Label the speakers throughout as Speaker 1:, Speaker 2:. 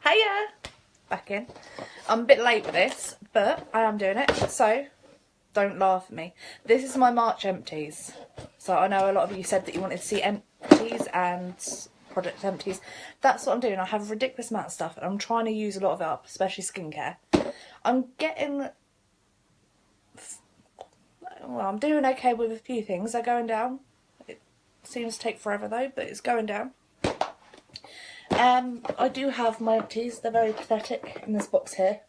Speaker 1: Hiya! Back in. I'm a bit late with this, but I am doing it, so don't laugh at me. This is my March empties. So I know a lot of you said that you wanted to see empties and product empties. That's what I'm doing. I have a ridiculous amount of stuff and I'm trying to use a lot of it up, especially skincare. I'm doing okay with a few things. They're going down. It seems to take forever though, but it's going down. I do have my empties. They're very pathetic in this box here.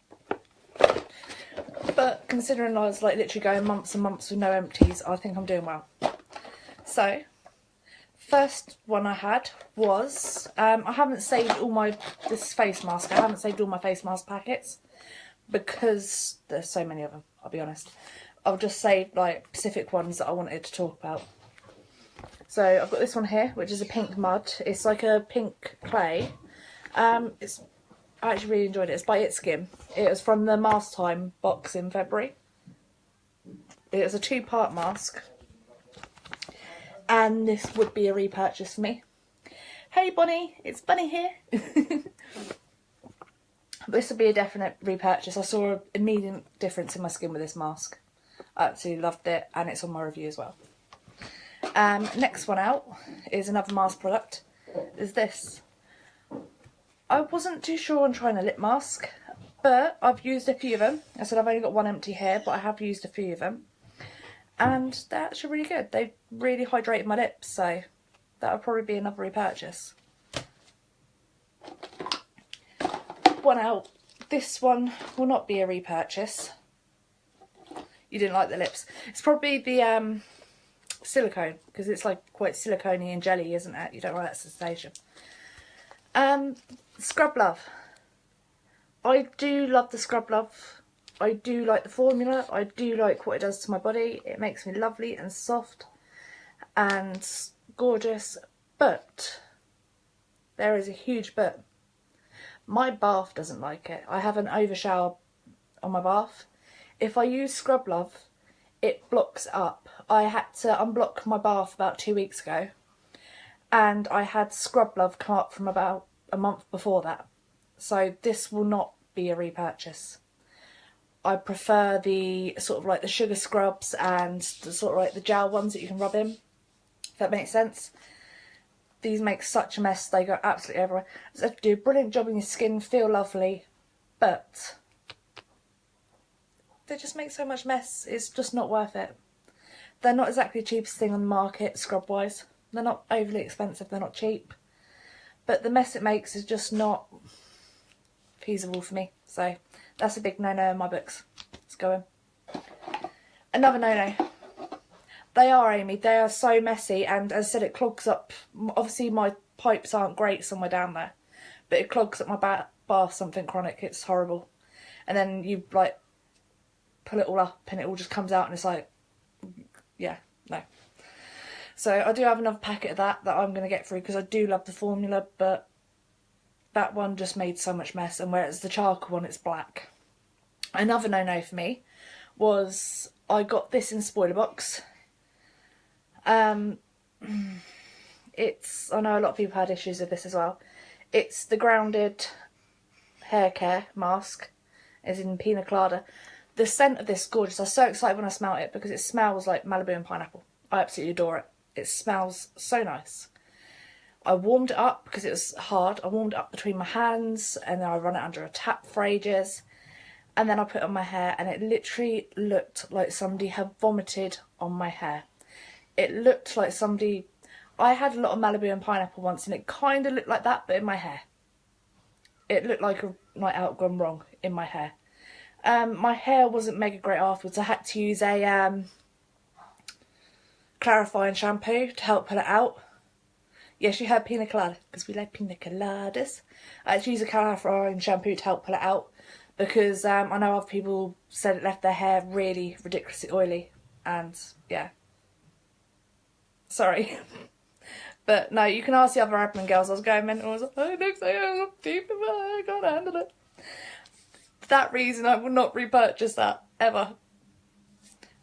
Speaker 1: But considering I was like literally going months and months with no empties, I think I'm doing well. So, first one I had was, I haven't saved all this face mask. I haven't saved all my face mask packets because there's so many of them, I'll be honest. I've just saved like specific ones that I wanted to talk about. So I've got this one here, which is a pink mud. It's like a pink clay. I actually really enjoyed it. It's by It Skin. It was from the Mask Time box in February. It was a 2-part mask. And this would be a repurchase for me. Hey Bonnie, it's Bunny here. This would be a definite repurchase. I saw an immediate difference in my skin with this mask. I absolutely loved it, and it's on my review as well. Next one out is another mask product. Is this. I wasn't too sure on trying a lip mask, but I've used a few of them. I said I've only got one empty here, but I have used a few of them. And they're actually really good. They really hydrated my lips, so that would probably be another repurchase. One out. This one will not be a repurchase. You didn't like the lips. It's probably the silicone, because it's like quite silicone-y and jelly, isn't it? You don't like that sensation. Scrub Love. I do love the Scrub Love. I do like the formula. I do like what it does to my body. It makes me lovely and soft and gorgeous. But there is a huge but. My bath doesn't like it. I have an overshower on my bath. If I use Scrub Love, it blocks up. I had to unblock my bath about 2 weeks ago, and I had Scrub Love come up from about a month before that. So this will not be a repurchase. I prefer the sort of like the sugar scrubs and the sort of like the gel ones that you can rub in, if that makes sense. These make such a mess, they go absolutely everywhere. So they do a brilliant job on your skin, feel lovely, but they just make so much mess, it's just not worth it. They're not exactly the cheapest thing on the market, scrub wise. They're not overly expensive, they're not cheap. But the mess it makes is just not feasible for me. So that's a big no-no in my books. Let's go in. Another no-no. They are, Amy, they are so messy, and as I said, it clogs up. Obviously my pipes aren't great somewhere down there, but it clogs up my bath, something chronic. It's horrible. And then you like pull it all up and it all just comes out and it's like, yeah, no. So I do have another packet of that I'm going to get through because I do love the formula, but that one just made so much mess, and whereas the charcoal one, it's black. Another no-no for me was I got this in Spoiler Box. I know a lot of people had issues with this as well. It's the Grounded hair care mask, as in Pina Colada. The scent of this is gorgeous. I was so excited when I smelled it because it smells like Malibu and pineapple. I absolutely adore it. It smells so nice. I warmed it up because it was hard. I warmed it up between my hands and then I run it under a tap for ages. And then I put it on my hair and it literally looked like somebody had vomited on my hair. It looked like somebody... I had a lot of Malibu and pineapple once and it kind of looked like that, but in my hair. It looked like a night out gone wrong in my hair. My hair wasn't mega great afterwards. I had to use a clarifying shampoo to help pull it out. Yes, you heard pina colada, because we like pina coladas. I had to use a clarifying shampoo to help pull it out, because I know other people said it left their hair really ridiculously oily, and yeah. Sorry. But no, you can ask the other admin girls. I was going mental. I was like, oh, next day I'm deep in my, I can't handle it. For that reason, I will not repurchase that, ever.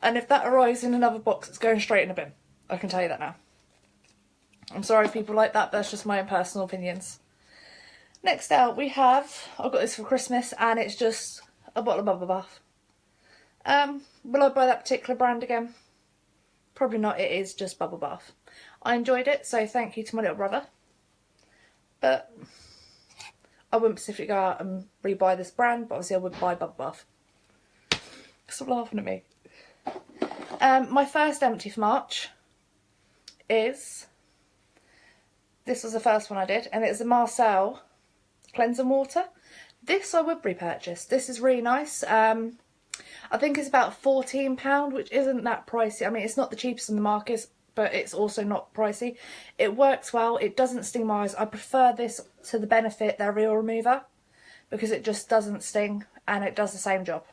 Speaker 1: And if that arrives in another box, it's going straight in the bin. I can tell you that now. I'm sorry if people like that, but that's just my own personal opinions. Next out we have, I got this for Christmas and it's just a bottle of bubble bath. Will I buy that particular brand again? Probably not, it is just bubble bath. I enjoyed it, so thank you to my little brother. But I wouldn't specifically go out and rebuy this brand, but obviously I would buy bubble bath. Stop laughing at me. My first empty for March is, this was the first one I did, and it's the Marcel cleansing water. This I would repurchase. This is really nice. I think it's about £14, which isn't that pricey. I mean, it's not the cheapest in the market, but it's also not pricey. It works well. It doesn't sting my eyes. I prefer this to the Benefit, their Real Remover, because it just doesn't sting and it does the same job.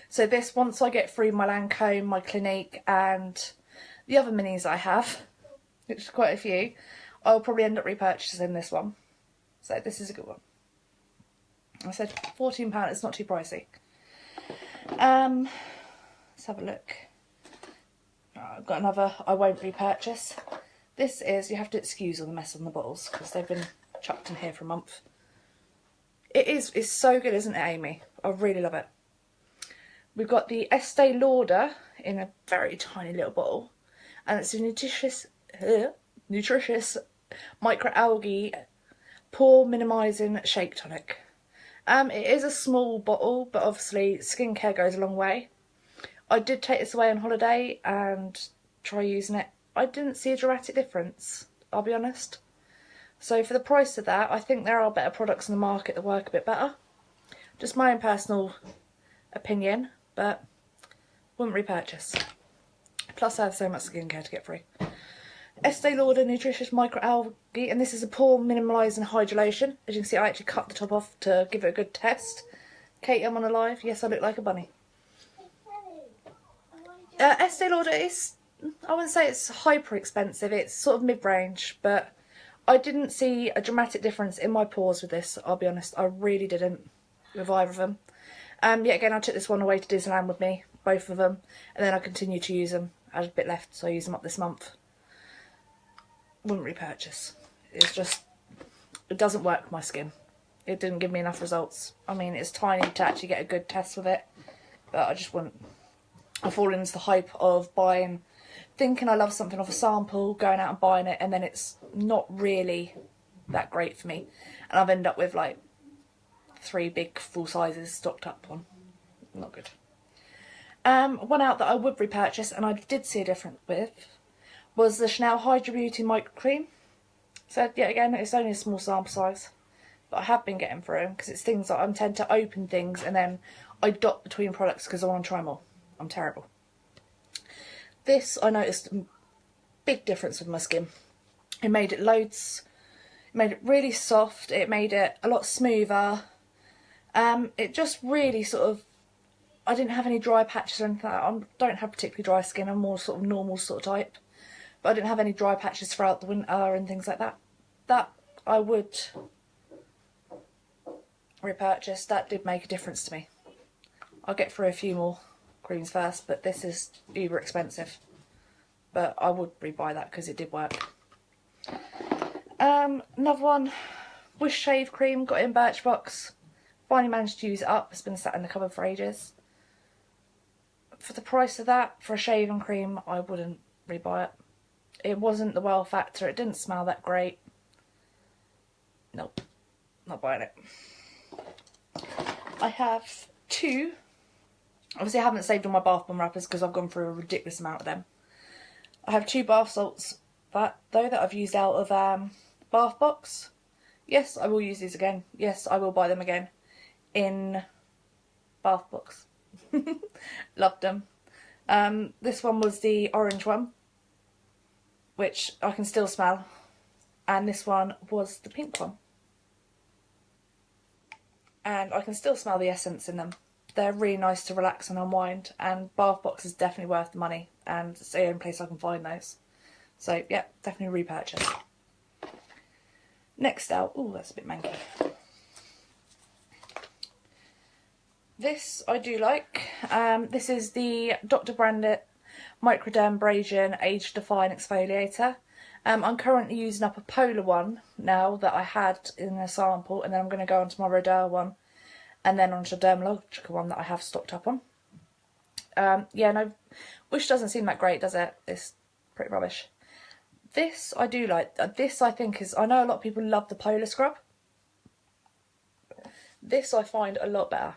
Speaker 1: So this, once I get through my Lancome, my Clinique and the other minis I have, which is quite a few, I'll probably end up repurchasing this one. So this is a good one. I said £14, it's not too pricey. Let's have a look. I've got another I won't repurchase. This is, you have to excuse all the mess on the bottles because they've been chucked in here for a month. It's so good, isn't it, Amy? I really love it. We've got the Estee Lauder in a very tiny little bottle, and it's a nutritious microalgae pore minimising shake tonic. It is a small bottle, but obviously skincare goes a long way. I did take this away on holiday and try using it. I didn't see a dramatic difference, I'll be honest. So for the price of that, I think there are better products in the market that work a bit better. Just my own personal opinion, but wouldn't repurchase. Plus I have so much skincare to get through. Estee Lauder Nutritious Microalgae, and this is a pore minimising hydration. As you can see, I actually cut the top off to give it a good test. Katie, I'm on a live. Yes, I look like a bunny. Estee Lauder is, I wouldn't say it's hyper expensive, it's sort of mid-range, but I didn't see a dramatic difference in my pores with this, I'll be honest. I really didn't with either of them. Yet again, I took this one away to Disneyland with me, both of them, and then I continued to use them. I had a bit left, so I used them up this month. Wouldn't repurchase. It's just, it doesn't work with my skin. It didn't give me enough results. I mean, it's tiny to actually get a good test with it, but I just wouldn't. I've fallen into the hype of buying, thinking I love something off a sample, going out and buying it, and then it's not really that great for me. And I've ended up with like 3 big full sizes stocked up on. Not good. One out that I would repurchase, and I did see a difference with, was the Chanel Hydra Beauty Micro Cream. So yet again, it's only a small sample size, but I have been getting through them because it's things that I tend to open things and then I dot between products because I want to try more. I'm terrible. This, I noticed a big difference with my skin. It made it really soft, it made it a lot smoother. It just really sort of, I didn't have any dry patches or anything like that. I don't have particularly dry skin, I'm more sort of normal sort of type. But I didn't have any dry patches throughout the winter and things like that. That I would repurchase. That did make a difference to me. I'll get through a few more creams first, but this is uber expensive. But I would rebuy that because it did work. Another one, Wish Shave Cream, got it in Birchbox. Finally managed to use it up. It's been sat in the cupboard for ages. For the price of that, for a shaving cream, I wouldn't rebuy it. It wasn't the wow factor. It didn't smell that great. Nope. Not buying it. I have 2. Obviously I haven't saved all my bath bomb wrappers because I've gone through a ridiculous amount of them. I have 2 bath salts that I've used out of Bathbox. Yes, I will use these again. Yes, I will buy them again in Bathbox. Loved them. This one was the orange one, which I can still smell, and this one was the pink one, and I can still smell the essence in them. They're really nice to relax and unwind, and Bathbox is definitely worth the money, and it's the only place I can find those. So yeah, definitely repurchase. Next out, oh that's a bit manky. This I do like. This is the Dr. Brandit Microdermabrasion Age Defying Exfoliator. I'm currently using up a polar one now that I had in a sample, and then I'm going to go on to my Rodale one, and then onto a Dermalogica one that I have stocked up on. Yeah, no, Wish doesn't seem that great, does it? It's pretty rubbish. This I do like. This I think is, I know a lot of people love the Polar Scrub. This I find a lot better.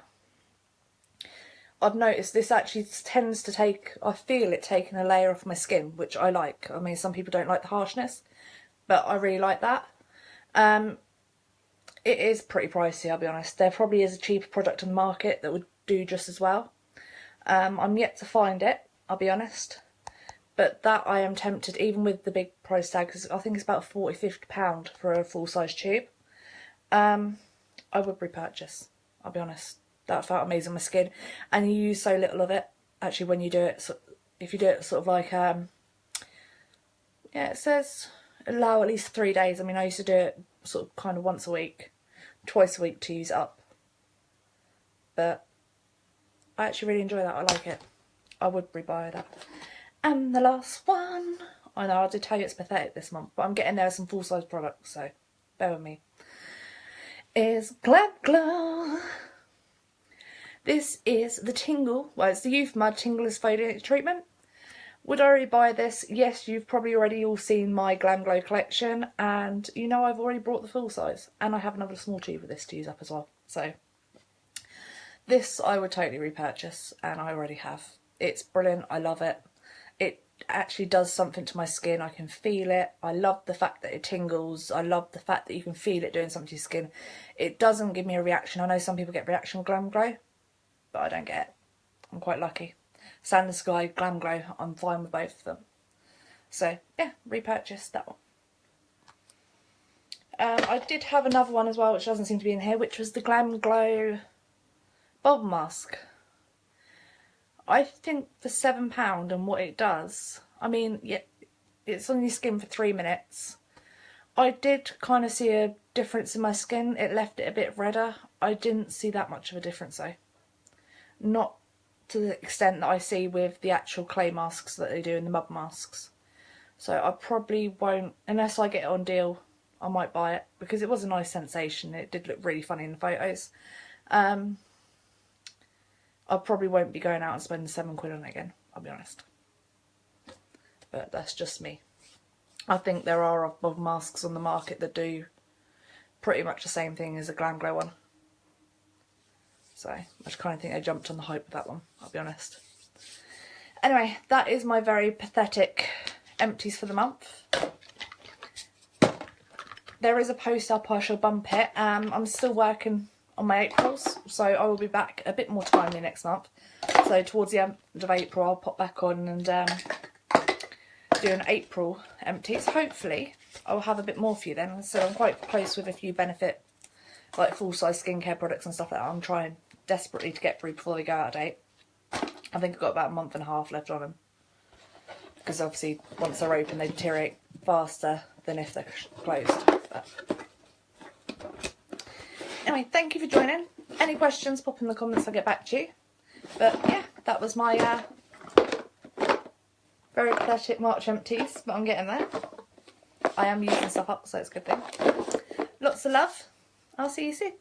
Speaker 1: I've noticed this actually tends to take, I feel it taking a layer off my skin, which I like. I mean, some people don't like the harshness, but I really like that. It is pretty pricey, I'll be honest. There probably is a cheaper product on the market that would do just as well. I'm yet to find it, I'll be honest. But that I am tempted, even with the big price tag, because I think it's about £40–50 for a full-size tube. I would repurchase, I'll be honest. That felt amazing on my skin, and you use so little of it. Actually, when you do it, if you do it sort of like, yeah, it says allow at least 3 days. I mean, I used to do it sort of kind of once a week, twice a week to use it up. But I actually really enjoy that. I like it. I would rebuy that. And the last one, I know I did tell you it's pathetic this month, but I'm getting there with some full-size products, so bear with me. Is Glam Glow. This is the Tingle, well, it's the Youth Mud Tingle Exfoliating Treatment. Would I rebuy this? Yes, you've probably already all seen my Glam Glow collection, and you know I've already brought the full size, and I have another small tube of this to use up as well. So this I would totally repurchase, and I already have. It's brilliant, I love it. It actually does something to my skin, I can feel it. I love the fact that it tingles, I love the fact that you can feel it doing something to your skin. It doesn't give me a reaction. I know some people get reaction with Glam Glow, but I don't get it. I'm quite lucky. Sand and Sky, Glam Glow, I'm fine with both of them. So yeah, repurchase that one. I did have another one as well, which doesn't seem to be in here, which was the Glam Glow Bubble Mask. I think for £7 and what it does, I mean, yeah, it's on your skin for 3 minutes. I did kind of see a difference in my skin. It left it a bit redder. I didn't see that much of a difference though. Not to the extent that I see with the actual clay masks that they do in the mud masks. So I probably won't, unless I get it on deal, I might buy it, because it was a nice sensation. It did look really funny in the photos. I probably won't be going out and spending £7 on it again, I'll be honest. But that's just me. I think there are other masks on the market that do pretty much the same thing as a Glam Glow one. So I just kind of think I jumped on the hype of that one, I'll be honest. Anyway, that is my very pathetic empties for the month. There is a post up, I shall bump it. I'm still working on my Aprils, so I will be back a bit more timely next month. So towards the end of April, I'll pop back on and do an April empties. Hopefully, I'll have a bit more for you then. So I'm quite close with a few Benefit, like full-size skincare products and stuff like that. I'm trying desperately to get through before they go out of date. I think I've got about a month and a half left on them, because obviously once they're open they deteriorate faster than if they're closed. But anyway, thank you for joining. Any questions, pop in the comments, I'll get back to you. But yeah, that was my very pathetic March empties, but I'm getting there. I am using stuff up, so it's a good thing. Lots of love. I'll see you soon.